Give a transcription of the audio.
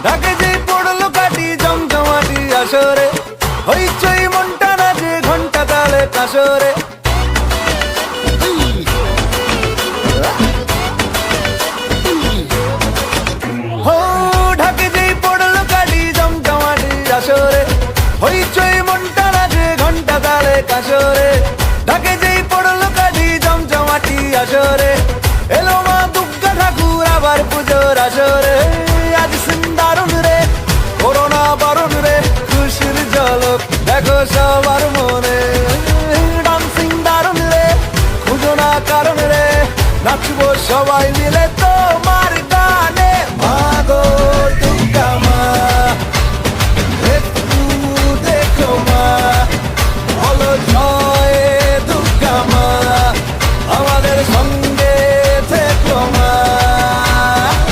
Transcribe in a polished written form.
ঢাকে যে পড়লো কাটি জমজমাটি আসরে, হইচই মনটা নাচে ঘন্টা তালে কাসরে। ঢাকে যেই পড়লো কাটি জমজমাটি আসরে, হইচই মনটা নাচে ঘন্টা তালে কাসরে। ঢাকে যেই পড়লো কাটি জমজমাটি আসরে, এলো মা দুর্গা ঠাকুর আবার পুজোর আসরে। আজ সিন্দারুন রে, করোনা বারণ রে, খুশির ঝলক দেখো সবার মনে। ডান্সিং দারুন রে, খুঁজো না কারণ রে, নাচবো সবাই মিলে।